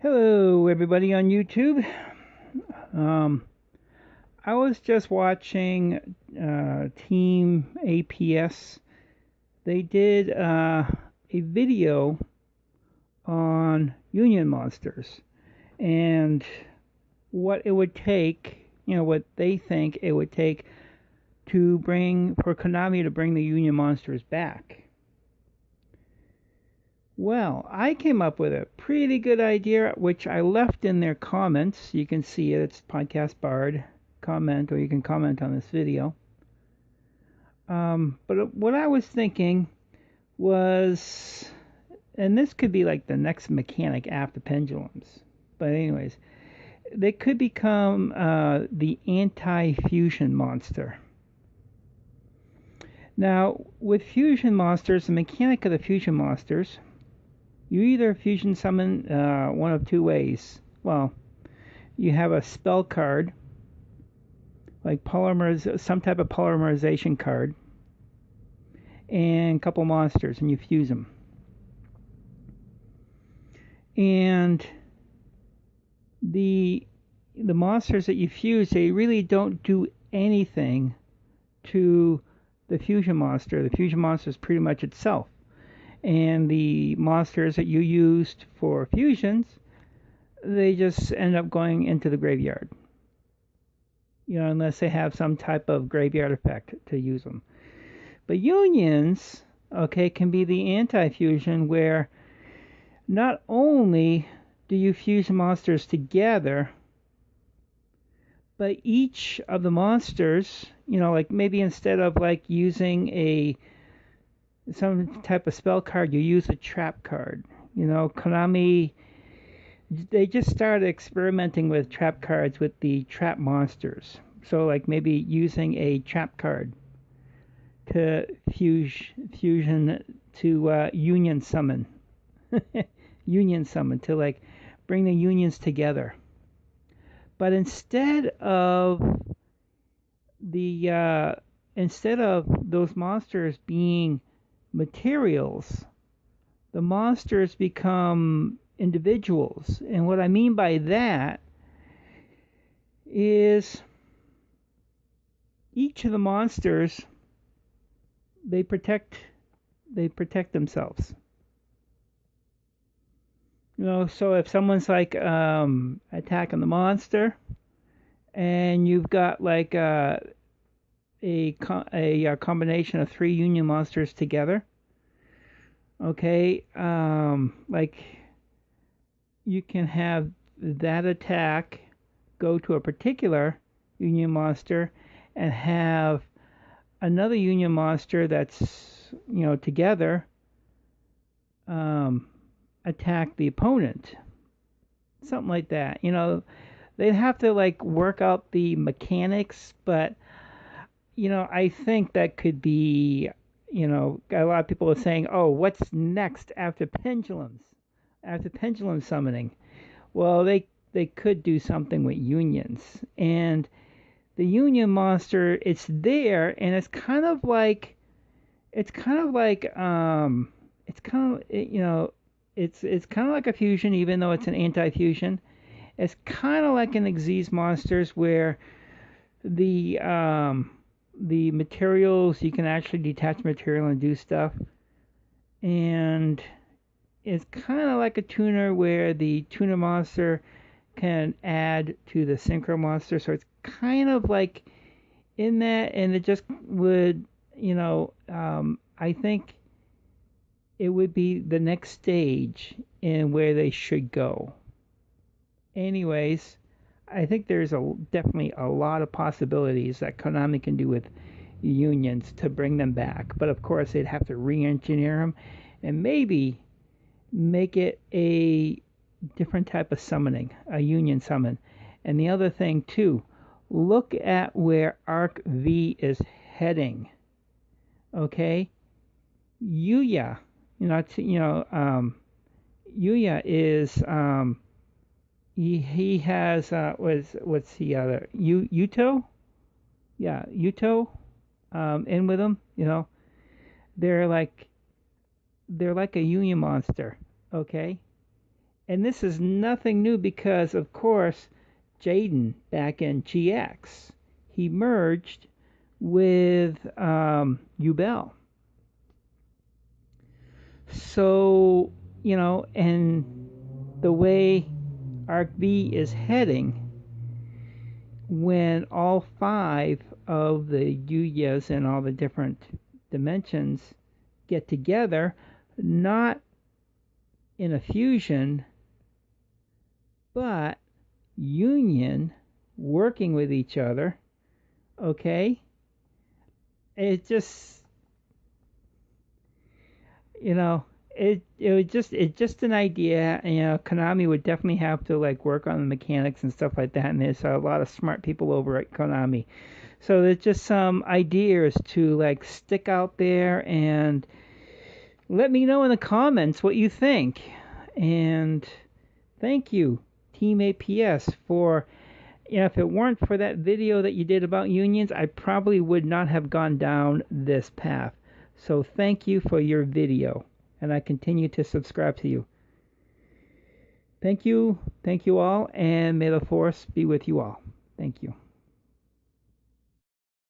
Hello, everybody on YouTube. Um, I was just watching Team APS. They did a video on union monsters and what it would take, what they think it would take for Konami to bring the union monsters back. Well, I came up with a pretty good idea, which I left in their comments. You can see it. It's Podcast Bard. Comment, or you can comment on this video. But what I was thinking was, and this could be like the next mechanic after pendulums. But anyways, they could become the anti-fusion monster. Now, with fusion monsters, the mechanic of the fusion monsters, you either fusion summon one of two ways. Well, you have a spell card, like some type of polymerization card, and a couple monsters, and you fuse them. And the monsters that you fuse, they really don't do anything to the fusion monster. The fusion monster is pretty much itself. And the monsters that you used for fusions, they just end up going into the graveyard. Unless they have some type of graveyard effect to use them. But unions, okay, can be the anti-fusion where not only do you fuse monsters together, but each of the monsters, like maybe instead of like using some type of spell card, you use a trap card. Konami, they just started experimenting with trap cards with the trap monsters. So like maybe using a trap card to fusion to union summon. Union summon to like bring the unions together. But instead of those monsters being materials, the monsters become individuals. And what I mean by that is each of the monsters, they protect themselves. So if someone's like attacking the monster, and you've got like a combination of three union monsters together, okay, like you can have that attack go to a particular union monster and have another union monster that's together attack the opponent, something like that. They'd have to like work out the mechanics, but I think that could be, a lot of people are saying, oh, what's next after pendulums, after pendulum summoning? Well, they could do something with unions. And the union monster, it's there, and it's kind of like it's kind of like a fusion, even though it's an anti-fusion. It's kind of like an Xyz monsters where the materials, you can actually detach material and do stuff, and it's kind of like a tuner where the tuner monster can add to the synchro monster. So it's kind of like in that, and it just would, I think it would be the next stage in where they should go. Anyways, I think there's definitely a lot of possibilities that Konami can do with unions to bring them back. But of course, they'd have to re-engineer them and maybe make it a different type of summoning, a union summon. And the other thing too, look at where Arc V is heading. Okay, Yuya, Yuya is he has what's the other Yuto? Yeah, Yuto in with him. They're like a union monster, okay? And this is nothing new because, of course, Jaden back in GX, he merged with Ubel. So, and the way Arc V is heading, when all 5 of the Yuyas and all the different dimensions get together, not in a fusion, but union, working with each other, okay? It just, it's just an idea. Konami would definitely have to work on the mechanics and stuff like that, and there's a lot of smart people over at Konami. So there's just some ideas to stick out there, and let me know in the comments what you think. And thank you, Team APS, for if it weren't for that video that you did about unions, I probably would not have gone down this path. So thank you for your video, and I continue to subscribe to you. Thank you all, and may the force be with you all. Thank you.